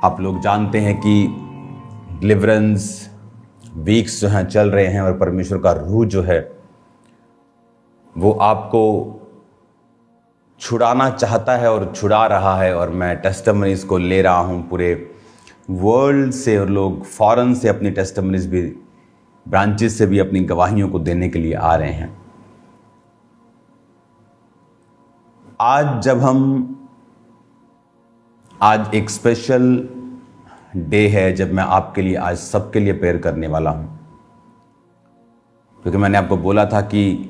आप लोग जानते हैं कि डिलीवरेंस वीक्स जो हैं चल रहे हैं और परमेश्वर का रूह जो है वो आपको छुड़ाना चाहता है और छुड़ा रहा है। और मैं टेस्टिमनीज को ले रहा हूं पूरे वर्ल्ड से, और लोग फॉरेन से अपनी टेस्टिमनीज भी, ब्रांचेस से भी अपनी गवाहियों को देने के लिए आ रहे हैं। आज एक स्पेशल डे है जब मैं आपके लिए, आज सबके लिए प्रेयर करने वाला हूं, क्योंकि मैंने आपको बोला था कि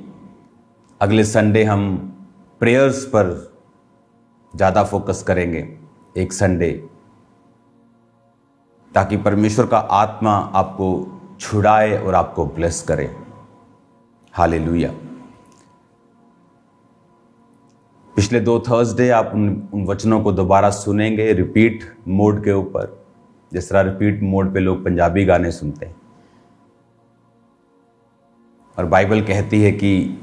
अगले संडे हम प्रेयर्स पर ज़्यादा फोकस करेंगे, एक संडे, ताकि परमेश्वर का आत्मा आपको छुड़ाए और आपको ब्लेस करे। हालेलुया। पिछले 2 थर्सडे आप उन वचनों को दोबारा सुनेंगे रिपीट मोड के ऊपर, जिस तरह रिपीट मोड पे लोग पंजाबी गाने सुनते हैं। और बाइबल कहती है कि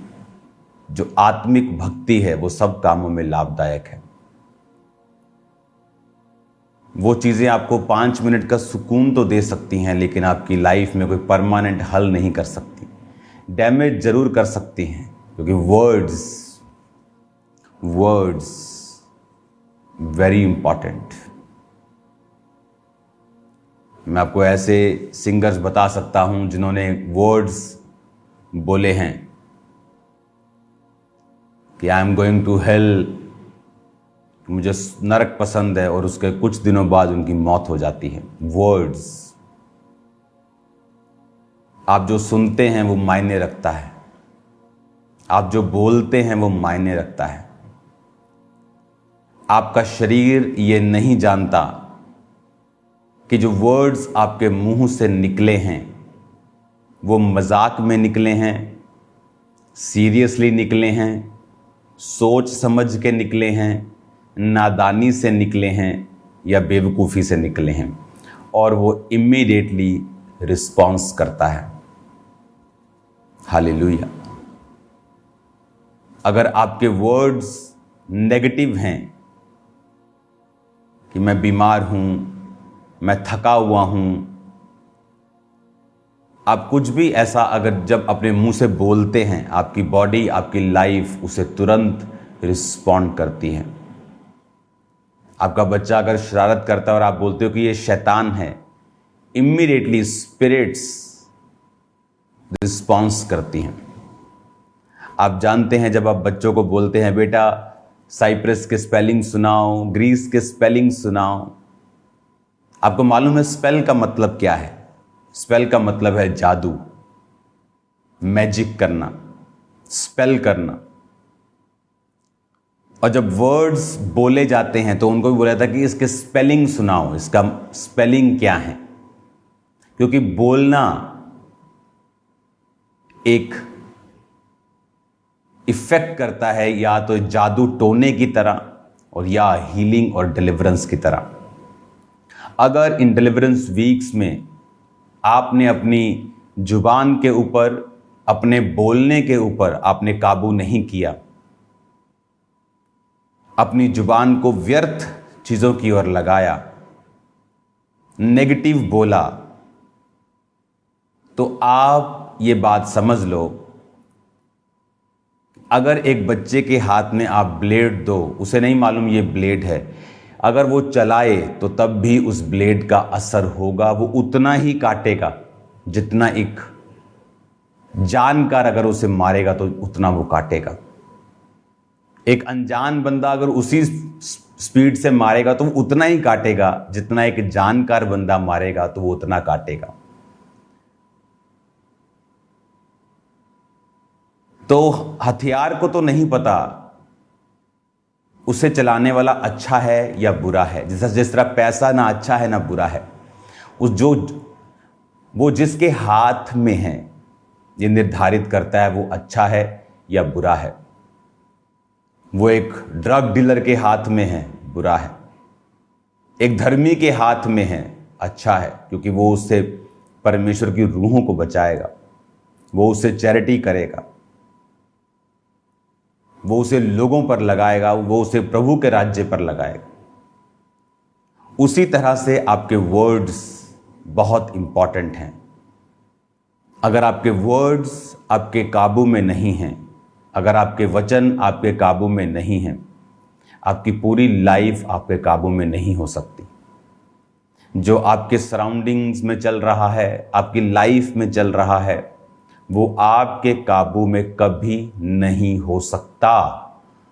जो आत्मिक भक्ति है वो सब कामों में लाभदायक है। वो चीज़ें आपको 5 मिनट का सुकून तो दे सकती हैं, लेकिन आपकी लाइफ में कोई परमानेंट हल नहीं कर सकती। डैमेज जरूर कर सकती हैं, क्योंकि वर्ड्स वेरी इंपॉर्टेंट। मैं आपको ऐसे सिंगर्स बता सकता हूं जिन्होंने वर्ड्स बोले हैं कि I am going to hell, मुझे नरक पसंद है, और उसके कुछ दिनों बाद उनकी मौत हो जाती है। वर्ड्स, आप जो सुनते हैं वो मायने रखता है, आप जो बोलते हैं वो मायने रखता है। आपका शरीर ये नहीं जानता कि जो वर्ड्स आपके मुंह से निकले हैं वो मजाक में निकले हैं, सीरियसली निकले हैं, सोच समझ के निकले हैं, नादानी से निकले हैं, या बेवकूफ़ी से निकले हैं, और वो इमीडिएटली रिस्पॉन्स करता है। हालेलुया। अगर आपके वर्ड्स नेगेटिव हैं कि मैं बीमार हूं, मैं थका हुआ हूं, आप कुछ भी ऐसा अगर जब अपने मुंह से बोलते हैं, आपकी बॉडी, आपकी लाइफ उसे तुरंत रिस्पॉन्ड करती है। आपका बच्चा अगर शरारत करता है और आप बोलते हो कि ये शैतान है, इमीडिएटली स्पिरिट्स रिस्पॉन्स करती हैं। आप जानते हैं जब आप बच्चों को बोलते हैं बेटा साइप्रस के स्पेलिंग सुनाओ, ग्रीस के स्पेलिंग सुनाओ, आपको मालूम है स्पेल का मतलब क्या है? स्पेल का मतलब है जादू, मैजिक करना, स्पेल करना। और जब वर्ड्स बोले जाते हैं तो उनको भी बोला जाता है कि इसके स्पेलिंग सुनाओ, इसका स्पेलिंग क्या है, क्योंकि बोलना एक इफेक्ट करता है, या तो जादू टोने की तरह और या हीलिंग और डिलीवरेंस की तरह। अगर इन डिलीवरेंस वीक्स में आपने अपनी जुबान के ऊपर, अपने बोलने के ऊपर आपने काबू नहीं किया, अपनी जुबान को व्यर्थ चीजों की ओर लगाया, नेगेटिव बोला, तो आप ये बात समझ लो, अगर एक बच्चे के हाथ में आप ब्लेड दो, उसे नहीं मालूम ये ब्लेड है, अगर वो चलाए तो तब भी उस ब्लेड का असर होगा, वो उतना ही काटेगा जितना एक जानकार अगर उसे मारेगा तो उतना वो काटेगा। एक अनजान बंदा अगर उसी स्पीड से मारेगा तो वो उतना ही काटेगा जितना एक जानकार बंदा मारेगा तो वो उतना काटेगा। तो हथियार को तो नहीं पता उसे चलाने वाला अच्छा है या बुरा है। जिस तरह पैसा ना अच्छा है ना बुरा है, वो जिसके हाथ में है ये निर्धारित करता है वो अच्छा है या बुरा है। वो एक ड्रग डीलर के हाथ में है, बुरा है। एक धर्मी के हाथ में है, अच्छा है, क्योंकि वो उससे परमेश्वर की रूहों को बचाएगा, वो उससे चैरिटी करेगा, वो उसे लोगों पर लगाएगा, वो उसे प्रभु के राज्य पर लगाएगा। उसी तरह से आपके वर्ड्स बहुत इंपॉर्टेंट हैं। अगर आपके वर्ड्स आपके काबू में नहीं हैं, अगर आपके वचन आपके काबू में नहीं हैं, आपकी पूरी लाइफ आपके काबू में नहीं हो सकती। जो आपके सराउंडिंग्स में चल रहा है, आपकी लाइफ में चल रहा है, वो आपके काबू में कभी नहीं हो सकता।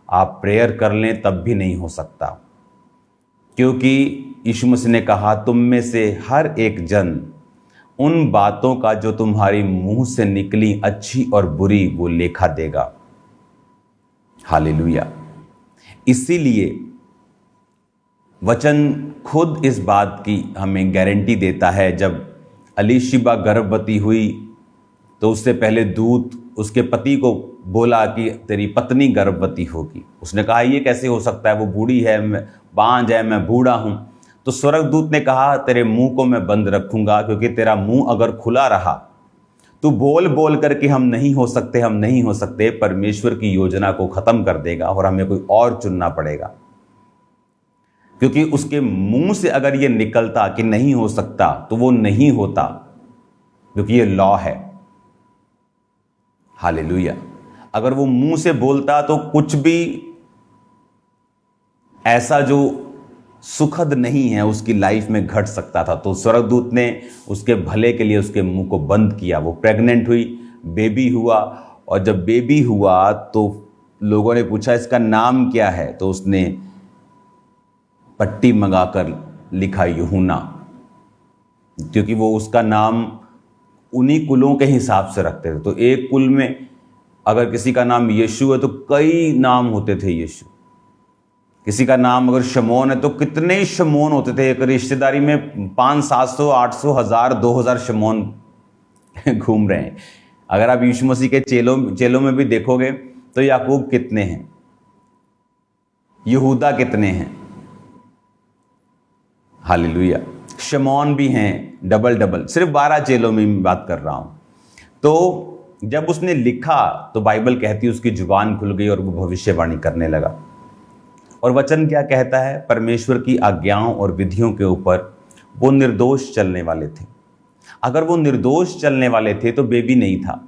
आप प्रेयर कर लें तब भी नहीं हो सकता, क्योंकि यीशु मसीह ने कहा, तुम में से हर एक जन उन बातों का जो तुम्हारी मुंह से निकली, अच्छी और बुरी, वो लेखा देगा। हालेलुया। इसीलिए वचन खुद इस बात की हमें गारंटी देता है। जब अलीशिबा गर्भवती हुई तो उससे पहले दूत उसके पति को बोला कि तेरी पत्नी गर्भवती होगी। उसने कहा ये कैसे हो सकता है, वो बूढ़ी है, मैं बांझ है, मैं बूढ़ा हूं। तो स्वर्गदूत ने कहा तेरे मुंह को मैं बंद रखूंगा, क्योंकि तेरा मुंह अगर खुला रहा तो बोल बोल करके हम नहीं हो सकते, हम नहीं हो सकते, परमेश्वर की योजना को खत्म कर देगा और हमें कोई और चुनना पड़ेगा। क्योंकि उसके मुंह से अगर ये निकलता कि नहीं हो सकता तो वो नहीं होता, क्योंकि ये लॉ है। हालेलुया। अगर वो मुंह से बोलता तो कुछ भी ऐसा जो सुखद नहीं है उसकी लाइफ में घट सकता था। तो स्वर्गदूत ने उसके भले के लिए उसके मुंह को बंद किया। वो प्रेग्नेंट हुई, बेबी हुआ, और जब बेबी हुआ तो लोगों ने पूछा इसका नाम क्या है, तो उसने पट्टी मंगाकर लिखा यूहन्ना, क्योंकि वो उसका नाम उन्हीं कुलों के हिसाब से रखते थे। तो एक कुल में अगर किसी का नाम यीशु है तो कई नाम होते थे यीशु। किसी का नाम अगर शमौन है तो कितने शमौन होते थे। एक रिश्तेदारी में 500, 700, 800, 1000, 2000 शमौन घूम रहे हैं। अगर आप यीशु मसीह के चेलों में भी देखोगे तो याकूब कितने हैं, यहूदा कितने हैं, हालेलुया, शमौन भी हैं, डबल। सिर्फ 12 चेलों में मैं बात कर रहा हूं। तो जब उसने लिखा तो बाइबल कहती है उसकी जुबान खुल गई और वो भविष्यवाणी करने लगा। और वचन क्या कहता है, परमेश्वर की आज्ञाओं और विधियों के ऊपर वो निर्दोष चलने वाले थे। अगर वो निर्दोष चलने वाले थे तो बेबी नहीं था,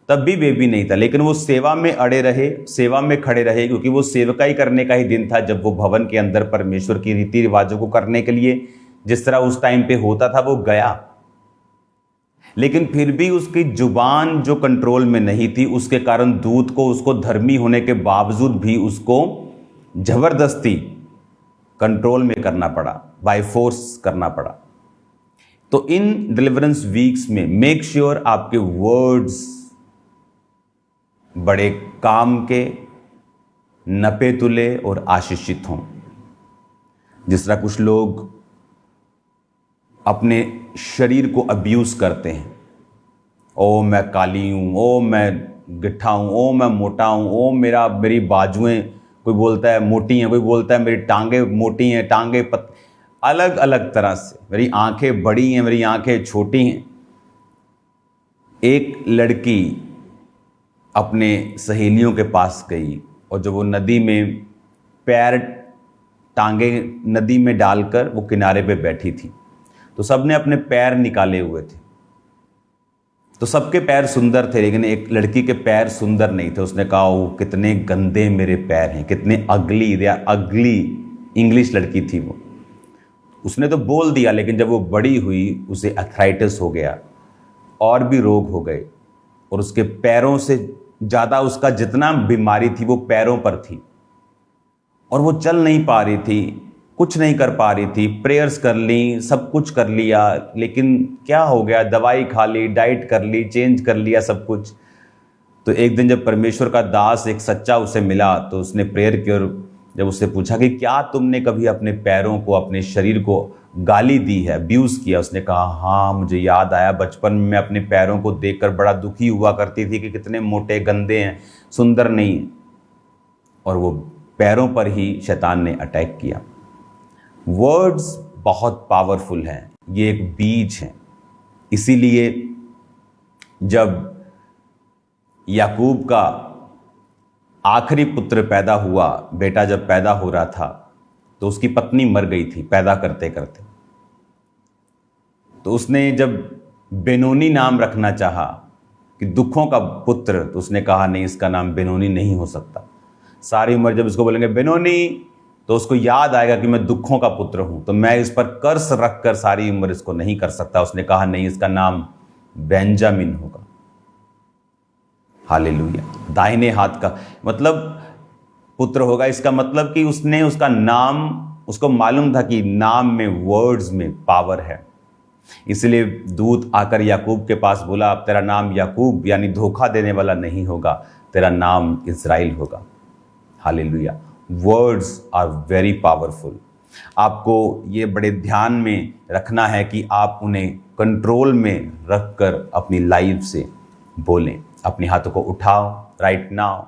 तब भी बेबी नहीं था, लेकिन वो सेवा में अड़े रहे, सेवा में खड़े रहे, क्योंकि वो सेवकाई करने का ही दिन था जब वो भवन के अंदर परमेश्वर की रीति रिवाजों को करने के लिए जिस तरह उस टाइम पे होता था वो गया। लेकिन फिर भी उसकी जुबान जो कंट्रोल में नहीं थी, उसके कारण दूत को उसको धर्मी होने के बावजूद भी उसको जबरदस्ती कंट्रोल में करना पड़ा, बाय फोर्स करना पड़ा। तो इन डिलीवरेंस वीक्स में मेक श्योर आपके वर्ड्स बड़े काम के, नपे तुले और आशीषित हों। जिस तरह कुछ लोग अपने शरीर को अब्यूज करते हैं, ओ मैं काली हूं, ओ मैं गिट्ठा हूं, ओ मैं मोटा हूं, ओ मेरी बाजुएं, कोई बोलता है मोटी हैं, कोई बोलता है मेरी टांगे मोटी हैं, टांगे अलग अलग तरह से, मेरी आंखें बड़ी हैं, मेरी आंखें छोटी हैं। एक लड़की अपने सहेलियों के पास गई और जब वो नदी में पैर टांगे नदी में डालकर वो किनारे पे बैठी थी तो सबने अपने पैर निकाले हुए थे। तो सबके पैर सुंदर थे, लेकिन एक लड़की के पैर सुंदर नहीं थे। उसने कहा वो कितने गंदे मेरे पैर हैं, कितने अगली इंग्लिश लड़की थी वो। उसने तो बोल दिया, लेकिन जब वो बड़ी हुई उसे आर्थराइटिस हो गया और भी रोग हो गए, और उसके पैरों से ज़्यादा उसका जितना बीमारी थी वो पैरों पर थी, और वो चल नहीं पा रही थी, कुछ नहीं कर पा रही थी। प्रेयर्स कर ली, सब कुछ कर लिया, लेकिन क्या हो गया, दवाई खा ली, डाइट कर ली, चेंज कर लिया सब कुछ। तो एक दिन जब परमेश्वर का दास एक सच्चा उसे मिला तो उसने प्रेयर की, और जब उससे पूछा कि क्या तुमने कभी अपने पैरों को, अपने शरीर को गाली दी है, अब्यूज़ किया? उसने कहा हाँ, मुझे याद आया, बचपन में मैं अपने पैरों को देखकर बड़ा दुखी हुआ करती थी कि कितने मोटे, गंदे हैं, सुंदर नहीं। और वो पैरों पर ही शैतान ने अटैक किया। वर्ड्स बहुत पावरफुल हैं, ये एक बीज है। इसीलिए जब याकूब का आखिरी पुत्र पैदा हुआ, बेटा जब पैदा हो रहा था, तो उसकी पत्नी मर गई थी पैदा करते करते। तो उसने जब बेनोनी नाम रखना चाहा कि दुखों का पुत्र, तो उसने कहा नहीं, इसका नाम बेनोनी नहीं हो सकता। सारी उम्र जब इसको बोलेंगे बेनोनी, तो उसको याद आएगा कि मैं दुखों का पुत्र हूं, तो मैं इस पर कर्ज रखकर सारी उम्र इसको नहीं कर सकता। उसने कहा नहीं, इसका नाम बेंजामिन होगा। हालेलुया। दाहिने हाथ का मतलब पुत्र होगा, इसका मतलब कि उसने उसका नाम, उसको मालूम था कि नाम में, वर्ड्स में पावर है। इसलिए दूत आकर याकूब के पास बोला, अब तेरा नाम याकूब यानी धोखा देने वाला नहीं होगा, तेरा नाम इज़राइल होगा। Hallelujah. Words are very powerful. आपको ये बड़े ध्यान में रखना है कि आप उन्हें कंट्रोल में रखकर अपनी लाइफ से बोलें। अपने हाथों को उठाओ राइट नाउ।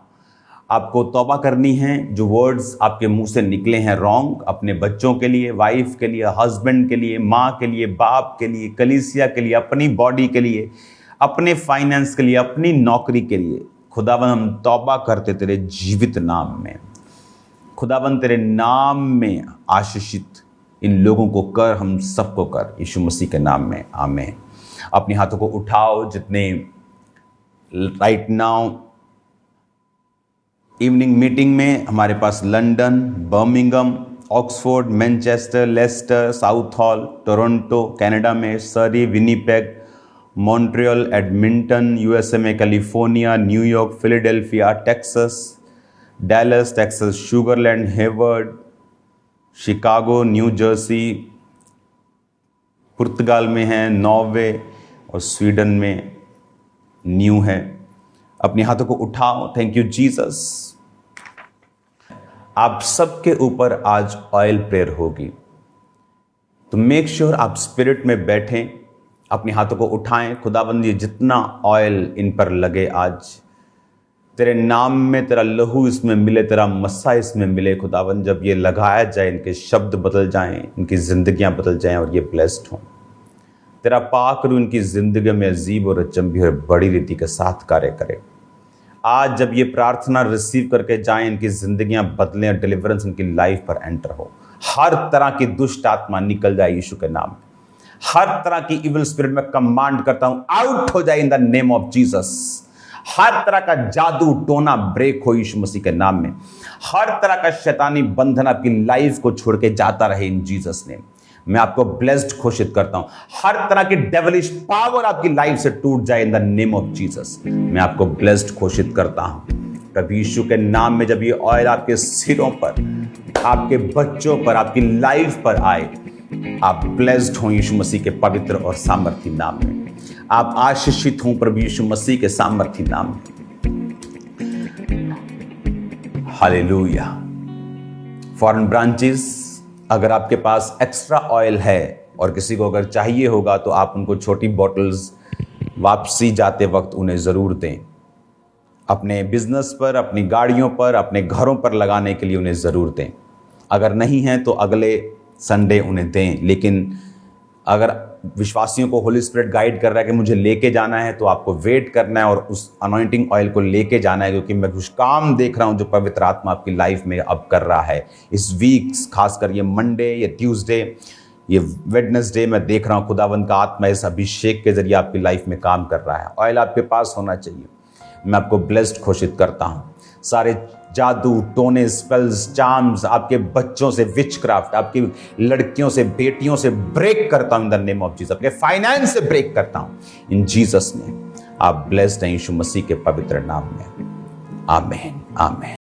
आपको तौबा करनी है, जो वर्ड्स आपके मुंह से निकले हैं रॉन्ग, अपने बच्चों के लिए, वाइफ के लिए, हस्बैंड के लिए, माँ के लिए, बाप के लिए, कलीसिया के लिए, अपनी बॉडी के लिए, अपने फाइनेंस के लिए, अपनी नौकरी के लिए। खुदावन हम तौबा करते तेरे जीवित नाम में। खुदावन तेरे नाम में आशीषित इन लोगों को कर, हम सबको कर, यीशु मसीह के नाम में आमीन। अपने हाथों को उठाओ जितने राइट नाउ इवनिंग मीटिंग में हमारे पास London, Birmingham, Oxford, Manchester, Leicester, Southall, Toronto Canada में, Surrey, Winnipeg, Montreal, Edmonton USA में, California, New York, Philadelphia, Texas, Dallas Texas, Sugar Land, Hayward, Chicago, New Jersey, पुर्तगाल में है, नॉर्वे और स्वीडन में न्यू है। अपने हाथों को उठाओ। Thank you Jesus. आप सबके ऊपर आज ऑयल प्रेयर होगी, तो मेक श्योर आप स्पिरिट में बैठें, अपने हाथों को उठाएं। खुदाबंद ये जितना ऑयल इन पर लगे आज, तेरे नाम में तेरा लहू इसमें मिले, तेरा मस्सा इसमें मिले। खुदाबंद जब ये लगाया जाए, इनके शब्द बदल जाएं, इनकी जिंदगियां बदल जाएं और ये ब्लेस्ड हों। तेरा पाक रूह इनकी जिंदगी में अजीब और अचंभी और बड़ी रीति के साथ कार्य करे। आज जब ये प्रार्थना रिसीव करके जाएं, इनकी जिंदगियां बदलें और डिलीवरेंस इनकी लाइफ पर एंटर हो। हर तरह की दुष्ट आत्मा निकल जाए यीशु के नाम में। हर तरह की इविल स्पिरिट में कमांड करता हूं, आउट हो जाए in the name of Jesus. हर तरह का जादू टोना ब्रेक हो यीशु मसीह के नाम में। हर तरह का शैतानी बंधन आपकी लाइफ को छोड़ के जाता रहे इन जीसस नेम। मैं आपको ब्लेस्ड घोषित करता हूं। हर तरह की डेविलिश पावर आपकी लाइफ से टूट जाए in the name of Jesus. मैं आपको ब्लेस्ड घोषित करता हूं प्रभु यीशु के नाम में। जब ये ऑयल आपके सिरों पर, आपके बच्चों पर, आपकी लाइफ पर आए, आप ब्लेस्ड हो यीशु मसीह के पवित्र और सामर्थी नाम में। आप आशीषित हों प्रभु यीशु मसीह के सामर्थी नाम में। हालेलुया। फॉरेन ब्रांचेस, अगर आपके पास एक्स्ट्रा ऑयल है और किसी को अगर चाहिए होगा, तो आप उनको छोटी बॉटल्स वापसी जाते वक्त उन्हें ज़रूर दें। अपने बिजनेस पर, अपनी गाड़ियों पर, अपने घरों पर लगाने के लिए उन्हें ज़रूर दें। अगर नहीं है तो अगले संडे उन्हें दें। लेकिन अगर विश्वासियों को होली स्पिरिट गाइड कर रहा है कि मुझे लेके जाना है, तो आपको वेट करना है और उस अनॉइंटिंग ऑयल को लेके जाना है, क्योंकि मैं कुछ काम देख रहा हूं जो पवित्र आत्मा आपकी लाइफ में अब कर रहा है इस वीक, खासकर ये मंडे, ये ट्यूसडे, ये वेडनेसडे। मैं देख रहा हूं खुदावंद का आत्मा इस अभिषेक के जरिए आपकी लाइफ में काम कर रहा है। ऑयल आपके पास होना चाहिए। मैं आपको ब्लेस्ड घोषित करता हूं। सारे जादू टोने, स्पेल्स, चार्म्स आपके बच्चों से, विचक्राफ्ट आपकी लड़कियों से, बेटियों से ब्रेक करता हूं इन द नेम ऑफ जीसस। आपके फाइनेंस से ब्रेक करता हूं इन जीसस ने। आप ब्लेस्ड हैं यीशु मसीह के पवित्र नाम में। आमीन, आमीन।